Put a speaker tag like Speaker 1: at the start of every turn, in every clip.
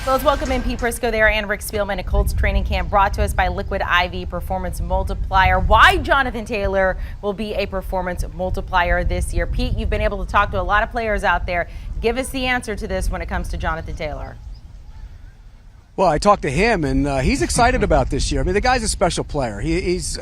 Speaker 1: So let's welcome in Pete Prisco there and Rick Spielman at Colts training camp, brought to us by Liquid IV Performance Multiplier. Why Jonathan Taylor will be a performance multiplier this year. Pete, you've been able to talk to a lot of players out there. Give us the answer to this when it comes to Jonathan Taylor.
Speaker 2: Well, I talked to him, and he's excited about this year. I mean, the guy's a special player. He's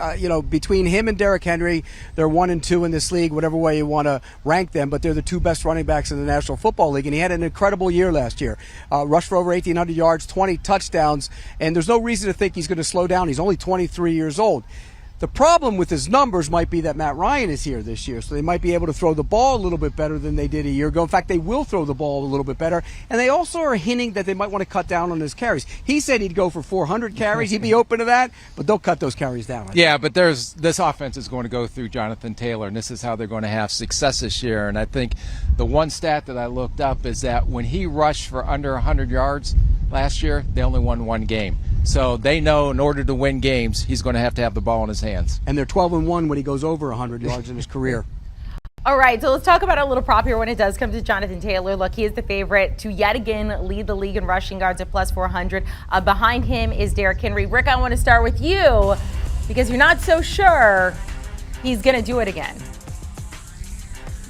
Speaker 2: between him and Derrick Henry, they're 1 and 2 in this league, whatever way you want to rank them, but they're the two best running backs in the National Football League, and he had an incredible year last year. Rushed for over 1,800 yards, 20 touchdowns, and there's no reason to think he's going to slow down. He's only 23 years old. The problem with his numbers might be that Matt Ryan is here this year, so they might be able to throw the ball a little bit better than they did a year ago. In fact, they will throw the ball a little bit better, and they also are hinting that they might want to cut down on his carries. He said he'd go for 400 carries. He'd be open to that, but they'll cut those carries down.
Speaker 3: Yeah, but this offense is going to go through Jonathan Taylor, and this is how they're going to have success this year. And I think the one stat that I looked up is that when he rushed for under 100 yards last year, they only won one game. So they know in order to win games, he's going to have the ball in his hands.
Speaker 2: And they're 12-1 when he goes over 100 yards in his career.
Speaker 1: All right, so let's talk about a little prop here when it does come to Jonathan Taylor. Look, he is the favorite to yet again lead the league in rushing yards at plus 400. Behind him is Derrick Henry. Rick, I want to start with you because you're not so sure he's going to do it again.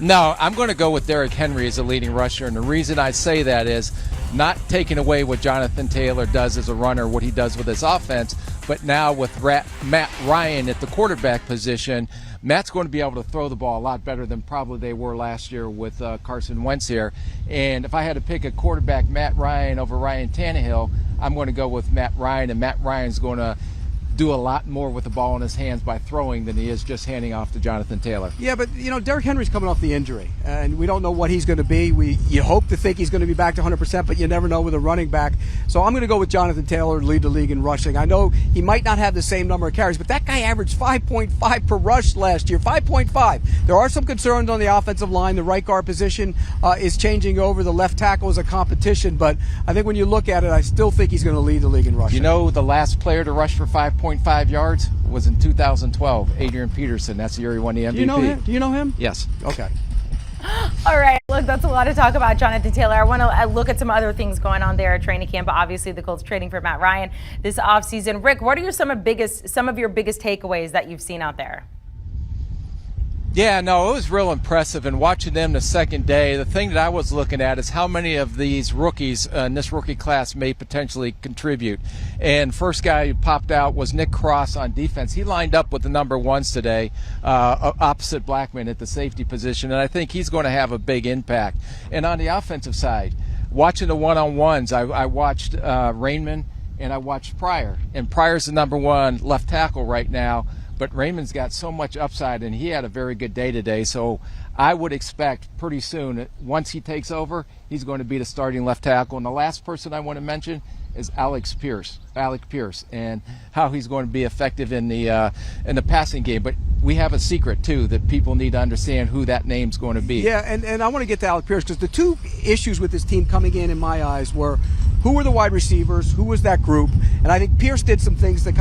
Speaker 3: No, I'm going to go with Derrick Henry as a leading rusher, and the reason I say that is not taking away what Jonathan Taylor does as a runner, what he does with his offense, but now with Matt Ryan at the quarterback position, Matt's going to be able to throw the ball a lot better than probably they were last year with Carson Wentz here. And if I had to pick a quarterback, Matt Ryan over Ryan Tannehill, I'm going to go with Matt Ryan, and Matt Ryan's going to do a lot more with the ball in his hands by throwing than he is just handing off to Jonathan Taylor.
Speaker 2: Yeah, but, Derrick Henry's coming off the injury, and we don't know what he's going to be. You hope to think he's going to be back to 100%, but you never know with a running back. So I'm going to go with Jonathan Taylor to lead the league in rushing. I know he might not have the same number of carries, but that guy averaged 5.5 per rush last year, 5.5. There are some concerns on the offensive line. The right guard position is changing over. The left tackle is a competition, but I think when you look at it, I still think he's going to lead the league in rushing.
Speaker 3: You know, the last player to rush for 5.5 yards was in 2012, Adrian Peterson. That's the year he won the MVP.
Speaker 2: Do you know him? Do you know him?
Speaker 3: Yes.
Speaker 2: Okay.
Speaker 1: All right, look, that's a lot to talk about Jonathan Taylor. I want to look at some other things going on there at training camp. Obviously, the Colts trading for Matt Ryan this offseason. Rick, what are some of your biggest takeaways that you've seen out there?
Speaker 3: Yeah, no, it was real impressive. And watching them the second day, the thing that I was looking at is how many of these rookies in this rookie class may potentially contribute. And first guy who popped out was Nick Cross on defense. He lined up with the number ones today, opposite Blackman at the safety position, and I think he's going to have a big impact. And on the offensive side, watching the one-on-ones, I watched Rainman and I watched Pryor. And Pryor's the number one left tackle right now. But Raymond's got so much upside, and he had a very good day today. So I would expect pretty soon, once he takes over, he's going to be the starting left tackle. And the last person I want to mention is Alec Pierce, and how he's going to be effective in the passing game. But we have a secret, too, that people need to understand who that name's going to be.
Speaker 2: Yeah, and I want to get to Alec Pierce because the two issues with this team coming in my eyes, were who were the wide receivers, who was that group, and I think Pierce did some things that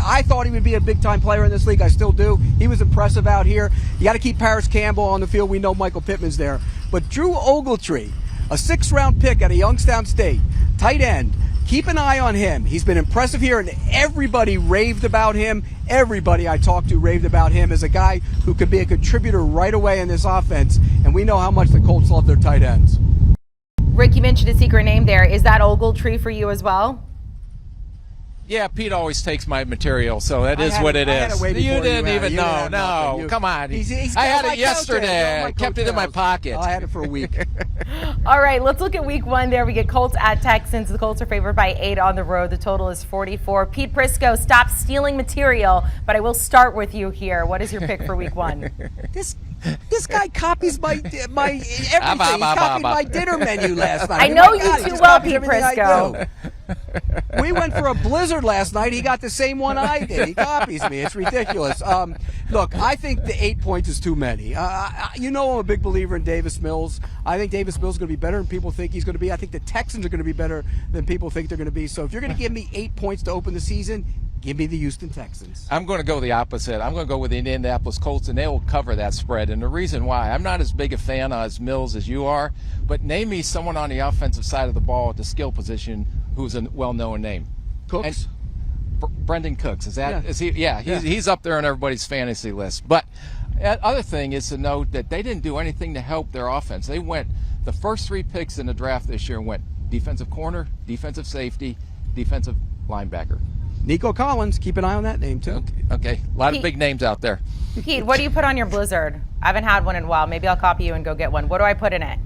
Speaker 2: I thought he would be a big-time player in this league. I still do. He was impressive out here. You got to keep Paris Campbell on the field. We know Michael Pittman's there. But Drew Ogletree, a 6th-round pick out of Youngstown State, tight end, keep an eye on him. He's been impressive here, and everybody raved about him. Everybody I talked to raved about him as a guy who could be a contributor right away in this offense, and we know how much the Colts love their tight ends.
Speaker 1: Rick, you mentioned a secret name there. Is that Ogletree for you as well?
Speaker 3: Yeah, Pete always takes my material, so that is what it is. You didn't even know. No, come on. I had it yesterday. I kept it in my pocket.
Speaker 2: I had it for a week.
Speaker 1: All right, let's look at week 1 there. We get Colts at Texans. The Colts are favored by 8 on the road. The total is 44. Pete Prisco, stop stealing material, but I will start with you here. What is your pick for week 1?
Speaker 2: This guy copies my everything. He copied my dinner menu last night.
Speaker 1: I know you too well, Pete Prisco.
Speaker 2: We went for a blizzard last night. He got the same one I did. He copies me. It's ridiculous. Look, I think the 8 points is too many. I'm a big believer in Davis Mills. I think Davis Mills is going to be better than people think he's going to be. I think the Texans are going to be better than people think they're going to be. So if you're going to give me 8 points to open the season, Give me the Houston Texans.
Speaker 3: I'm going to go the opposite. I'm going to go with the Indianapolis Colts, and they will cover that spread. And the reason why, I'm not as big a fan as Mills as you are, but name me someone on the offensive side of the ball at the skill position who's a well-known name.
Speaker 2: Cooks?
Speaker 3: Brendan Cooks. Is that?
Speaker 2: Yeah.
Speaker 3: Is he? Yeah, he's up there on everybody's fantasy list. But the other thing is to note that they didn't do anything to help their offense. They went the first 3 picks in the draft this year went defensive corner, defensive safety, defensive linebacker.
Speaker 2: Nico Collins, keep an eye on that name too.
Speaker 3: Okay. A lot of big names out there.
Speaker 1: Pete, what do you put on your Blizzard? I haven't had one in a while. Maybe I'll copy you and go get one. What do I put in it?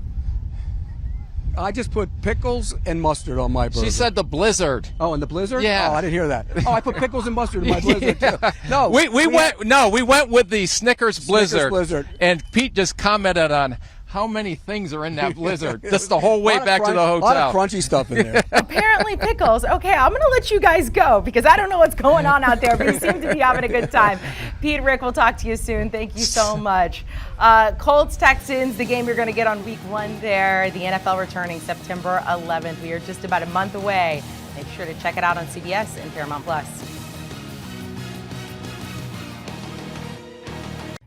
Speaker 2: I just put pickles and mustard on my burger.
Speaker 3: She said the Blizzard.
Speaker 2: Oh, and the Blizzard?
Speaker 3: Yeah.
Speaker 2: Oh, I didn't hear that. Oh, I put pickles and mustard in my Blizzard too. No,
Speaker 3: we went with the Snickers Blizzard.
Speaker 2: Blizzard.
Speaker 3: And Pete just commented on how many things are in that Blizzard. Just the whole way back to the hotel.
Speaker 2: A lot of crunchy stuff in there.
Speaker 1: Apparently pickles. Okay, I'm going to let you guys go because I don't know what's going on out there, but you seem to be having a good time. Pete, Rick, we'll talk to you soon. Thank you so much. Colts, Texans, the game you're going to get on week 1 there. The NFL returning September 11th. We are just about a month away. Make sure to check it out on CBS and Paramount Plus.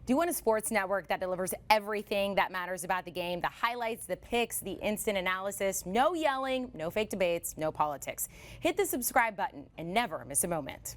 Speaker 1: Do you want a sports network that delivers everything that matters about the game? The highlights, the picks, the instant analysis, no yelling, no fake debates, no politics. Hit the subscribe button and never miss a moment.